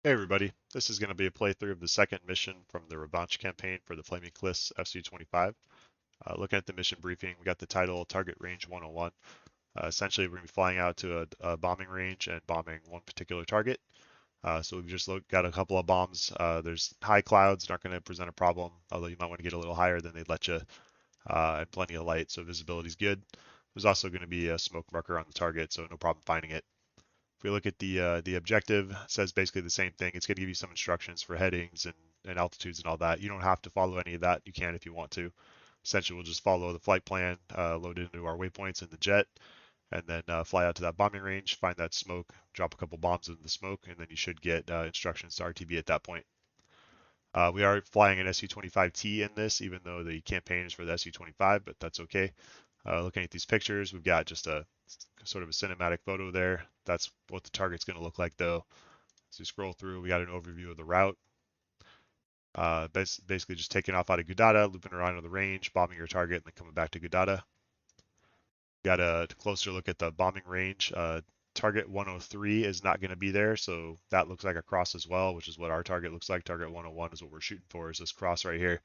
Hey everybody, this is going to be a playthrough of the second mission from the Revanche campaign for the Flaming Cliffs Su-25. Looking at the mission briefing, we got the title Target Range 101. Essentially, we're going to be flying out to a bombing range and bombing one particular target. So we've just got a couple of bombs. There's high clouds, not going to present a problem, although you might want to get a little higher than they'd let you, and plenty of light, so visibility is good. There's also going to be a smoke marker on the target, so no problem finding it. If we look at the objective, it says basically the same thing. It's going to give you some instructions for headings and altitudes and all that. You don't have to follow any of that. You can if you want to. Essentially, we'll just follow the flight plan, load it into our waypoints in the jet, and then fly out to that bombing range, find that smoke, drop a couple bombs in the smoke, and then you should get instructions to RTB at that point. We are flying an Su-25T in this, even though the campaign is for the Su-25, but that's okay. Looking at these pictures, we've got just a sort of a cinematic photo there. That's what the target's going to look like though. As we scroll through, we got an overview of the route. Basically just taking off out of Gudada, looping around on the range, bombing your target, and then coming back to Gudada. Got a closer look at the bombing range. Target 103 is not going to be there, so that looks like a cross as well, which is what our target looks like. Target 101 is what we're shooting for, is this cross right here.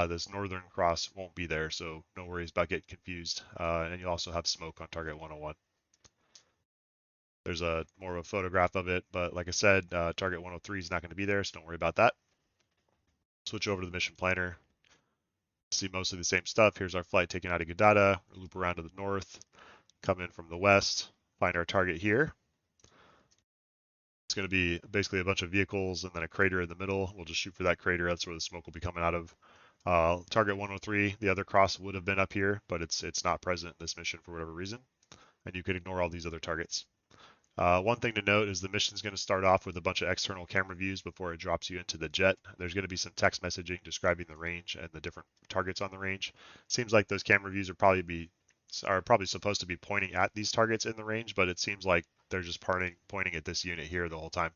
This northern cross won't be there, so no worries about getting confused. And you also have smoke on target 101. There's a more of a photograph of it, but like I said, target 103 is not going to be there, so don't worry about that. Switch over to the mission planner. See mostly the same stuff. Here's our flight taken out of Gudada, loop around to the north, come in from the west, find our target here. It's going to be basically a bunch of vehicles and then a crater in the middle. We'll just shoot for that crater. That's where the smoke will be coming out of. Target 103, the other cross would have been up here, but it's not present in this mission for whatever reason. And you could ignore all these other targets. One thing to note is the mission is going to start off with a bunch of external camera views before it drops you into the jet. There's going to be some text messaging describing the range and the different targets on the range. Seems like those camera views are probably supposed to be pointing at these targets in the range, but it seems like they're just pointing at this unit here the whole time.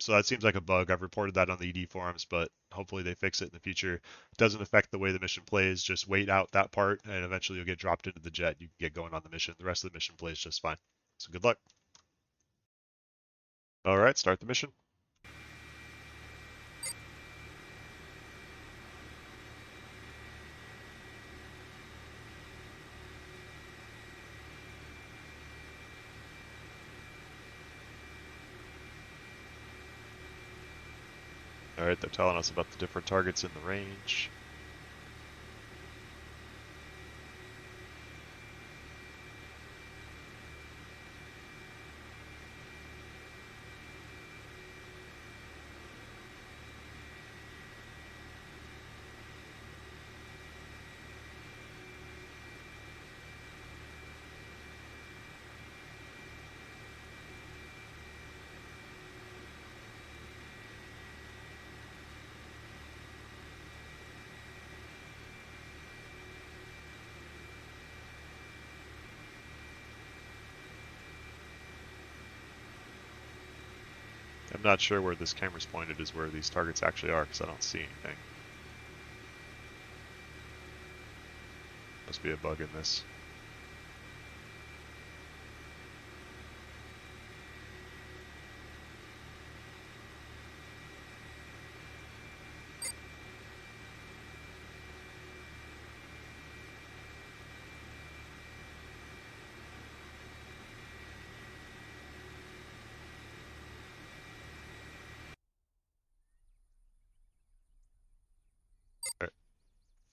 So that seems like a bug. I've reported that on the ED forums, but hopefully they fix it in the future. It doesn't affect the way the mission plays. Just wait out that part, and eventually you'll get dropped into the jet. You can get going on the mission. The rest of the mission plays just fine. So good luck. All right, start the mission. All right, they're telling us about the different targets in the range. I'm not sure where this camera's pointed is where these targets actually are because I don't see anything. Must be a bug in this.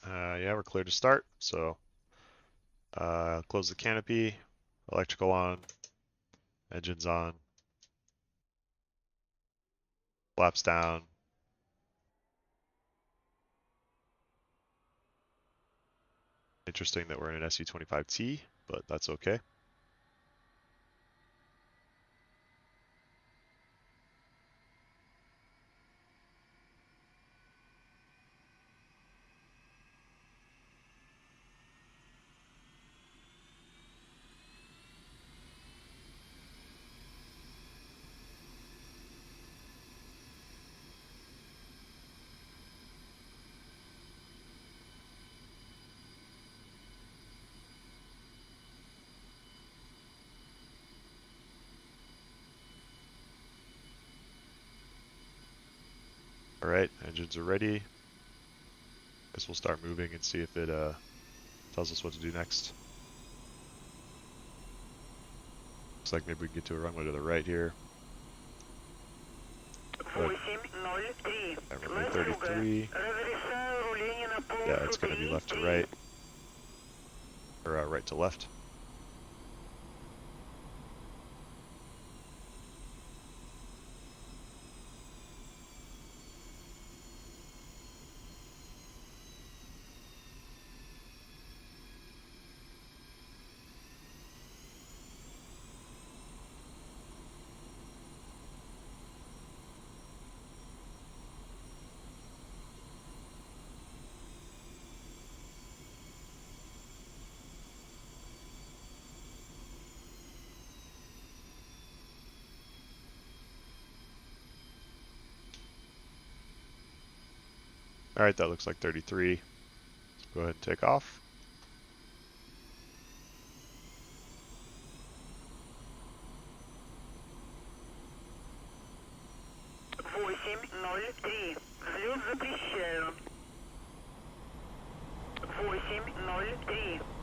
All right. Yeah, we're clear to start. So close the canopy, electrical on, engines on, flaps down. Interesting that we're in an Su-25T, but that's okay. Alright, engines are ready. Guess we'll start moving and see if it tells us what to do next. Looks like maybe we can get to a runway to the right here. But at runway 33, yeah, it's going to be left to right, or right to left. Alright, that looks like 33. Let's go ahead and take off.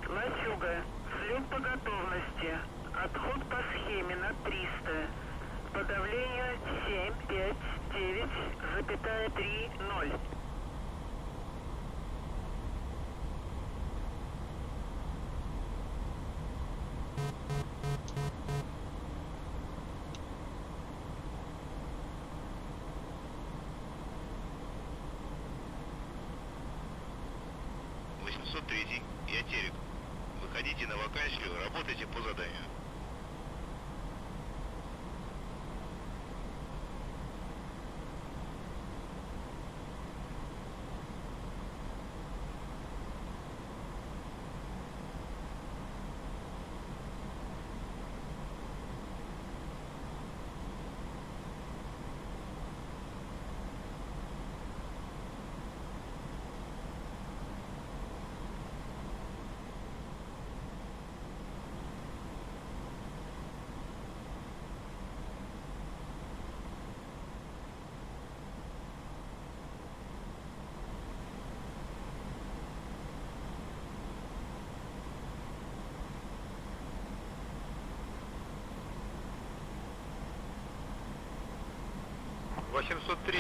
Лачуга, взлет по готовности. Отход по схеме на 300. По давлению 759,30. 803, я Терек. Выходите на вакансию, работайте по заданию.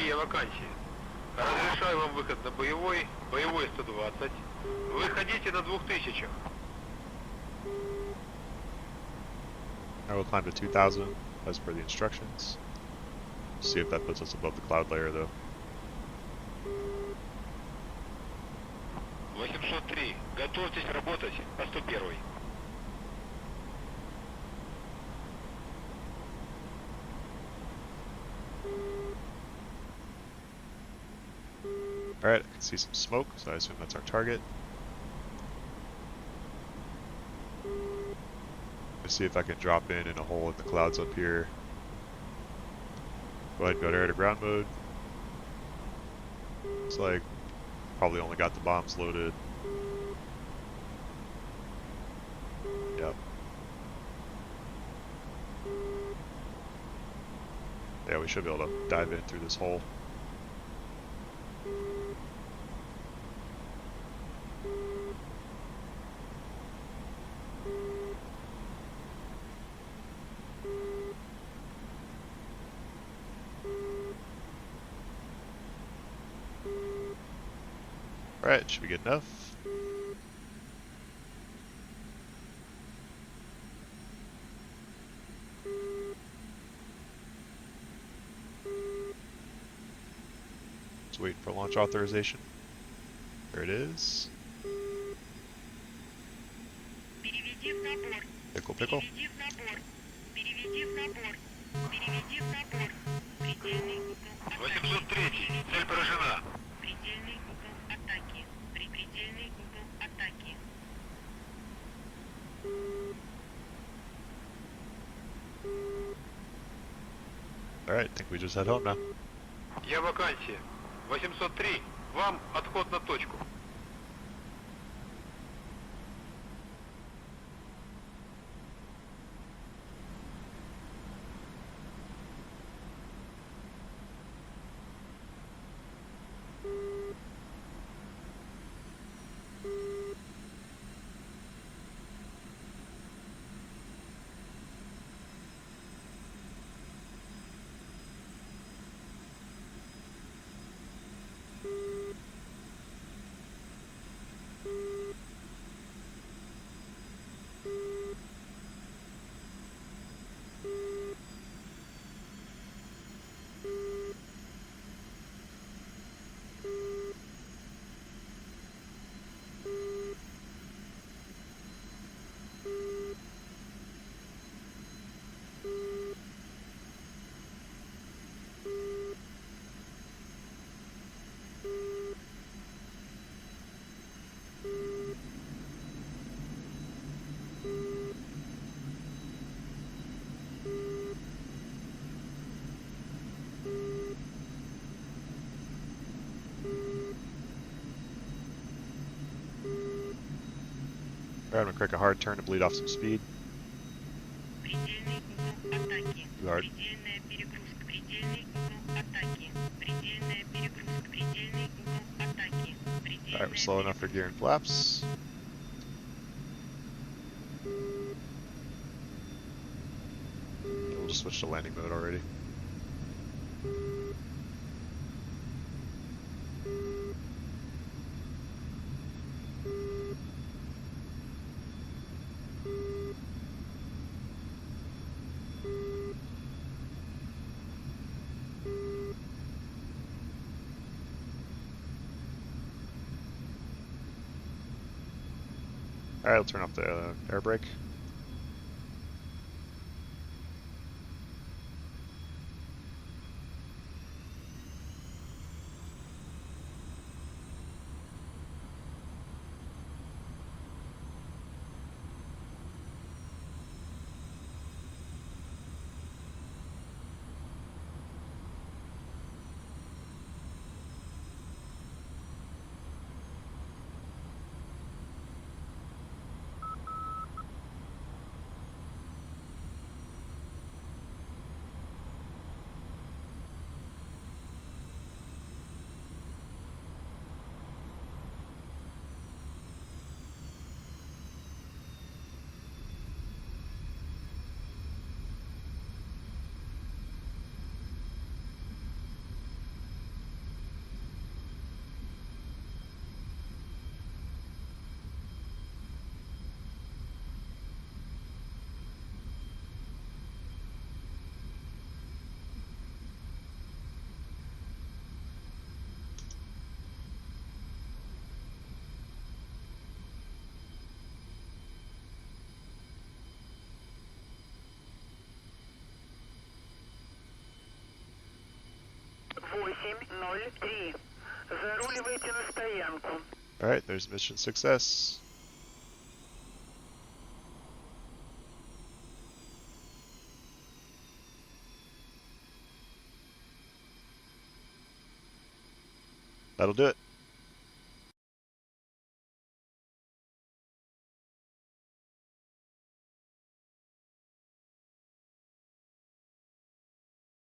Я вакансии. Разрешаю вам выход на боевой 120. Выходите на 2000. I will climb to 2000 as per the instructions. See if that puts us above the cloud layer though. 803. Готовьтесь работать по 101. Alright, I can see some smoke, so I assume that's our target. Let's see if I can drop in a hole in the clouds up here. Go ahead and go to air to ground mode. Looks like probably only got the bombs loaded. Yep. Yeah, we should be able to dive in through this hole. Alright, should we get enough? Just waiting for launch authorization. There it is. Pickle, pickle. Цель поражена. Alright, I think we just head home now. Я вакансия. 803. Вам отход на точку. Alright, I'm gonna crank a hard turn to bleed off some speed. Предельный угол атаки. Too hard. Предельная перегрузка. Предельный угол атаки. Предельная перегрузка. Предельный угол атаки. Alright, we're slow enough for gear and flaps. We'll just switch to landing mode already. Alright, I'll turn off the air brake. Восемь ноль три. Заруливайте на стоянку. Alright, there's mission success. That'll do it.